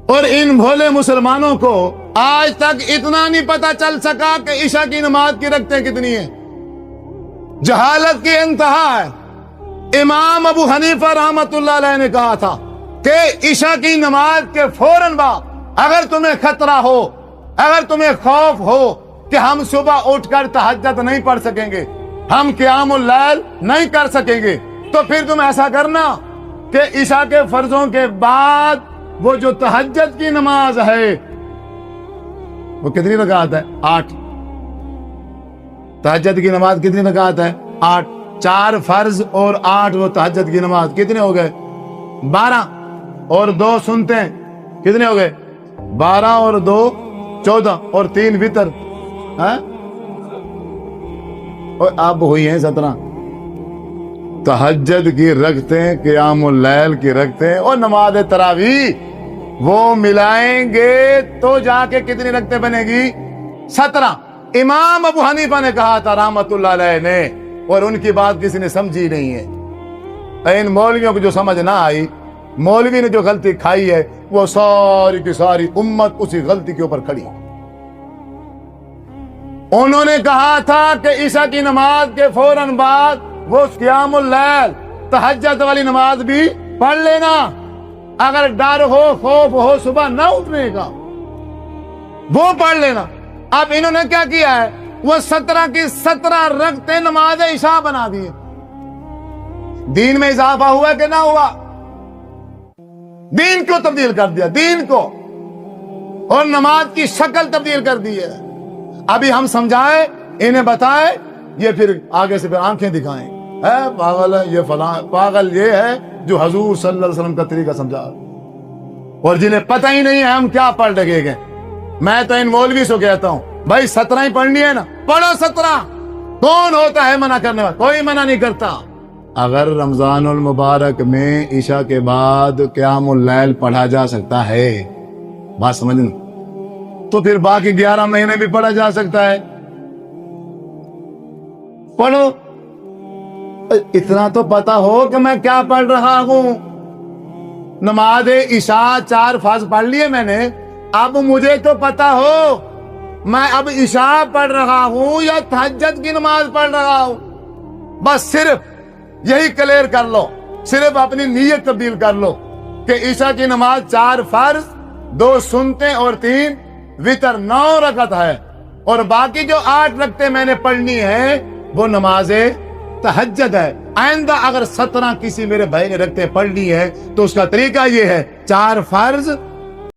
اور ان بھولے مسلمانوں کو آج تک اتنا نہیں پتا چل سکا کہ عشاء کی نماز کی رکعتیں کتنی ہیں۔ جہالت کی انتہا ہے۔ امام ابو حنیفہ رحمۃ اللہ علیہ نے کہا تھا کہ عشاء کی نماز کے فوراً بعد اگر تمہیں خطرہ ہو، اگر تمہیں خوف ہو کہ ہم صبح اٹھ کر تہجد نہیں پڑھ سکیں گے، ہم قیام اللیل نہیں کر سکیں گے، تو پھر تم ایسا کرنا کہ عشاء کے فرضوں کے بعد وہ جو تہجد کی نماز ہے وہ کتنی رکعت ہے؟ 8۔ تہجد کی نماز کتنی رکعت ہے؟ 8۔ 4 فرض اور 8 وہ تہجد کی نماز، کتنے ہو گئے؟ 12۔ اور 2 سنتے کتنے ہو گئے؟ 12 اور 2 14 اور 3 وتر، اور اب ہوئی ہیں 17۔ تہجد کی رکعتیں، قیام اللیل کی رکعتیں اور نماز تراویح وہ ملائیں گے تو جا کے کتنی رکعتیں بنے گی؟ 17۔ امام ابو حنیفہ نے کہا تھا رحمت اللہ علیہ نے، اور ان کی بات کسی نے سمجھی نہیں ہے۔ ان مولویوں کو جو سمجھ نہ آئی، مولوی نے جو غلطی کھائی ہے، وہ ساری کی ساری امت اسی غلطی کے اوپر کھڑی۔ انہوں نے کہا تھا کہ عشاء کی نماز کے فوراً بعد وہ قیام اللیل تہجد والی نماز بھی پڑھ لینا، اگر ڈر ہو، خوف ہو صبح نہ اٹھنے کا، وہ پڑھ لینا۔ اب انہوں نے کیا کیا ہے؟ وہ 17 کی 17 رکعتیں نماز عشاء بنا دی۔ دین میں اضافہ ہوا کہ نہ ہوا؟ دین کو تبدیل کر دیا، دین کو، اور نماز کی شکل تبدیل کر دی ہے۔ ابھی ہم سمجھائیں، انہیں بتائیں، یہ پھر آگے سے پھر آنکھیں دکھائیں، پاگل ہے یہ فلاں، پاگل یہ ہے جو حضور صلی اللہ علیہ وسلم کا طریقہ سمجھا، اور جنہیں پتہ ہی نہیں ہے ہم کیا پڑھ لگے گئے۔ میں تو ان مولوی سے کہتا ہوں بھائی 17 ہی پڑھنی ہے نا، پڑھو 17۔ کون ہوتا ہے منع کرنے والا؟ کوئی منع نہیں کرتا۔ اگر رمضان المبارک میں عشاء کے بعد قیام اللیل پڑھا جا سکتا ہے، بات سمجھنا، تو پھر باقی 11 مہینے بھی پڑھا جا سکتا ہے۔ پڑھو، اتنا تو پتا ہو کہ میں کیا پڑھ رہا ہوں۔ نماز عشاء 4 فرض پڑھ لیے میں نے، اب مجھے تو پتا ہو میں اب عشاء پڑھ رہا ہوں یا تہجد کی نماز پڑھ رہا ہوں۔ بس صرف یہی کلیئر کر لو، صرف اپنی نیت تبدیل کر لو کہ عشاء کی نماز 4 فرض، 2 سنتے اور 3 وتر، 9 رکعت ہے، اور باقی جو 8 رکعتیں میں نے پڑھنی ہے وہ نماز تہجد ہے۔ آئندہ اگر 17 کسی میرے بھائی نے رکعتیں پڑھ لی ہے تو اس کا طریقہ یہ ہے 4 فرض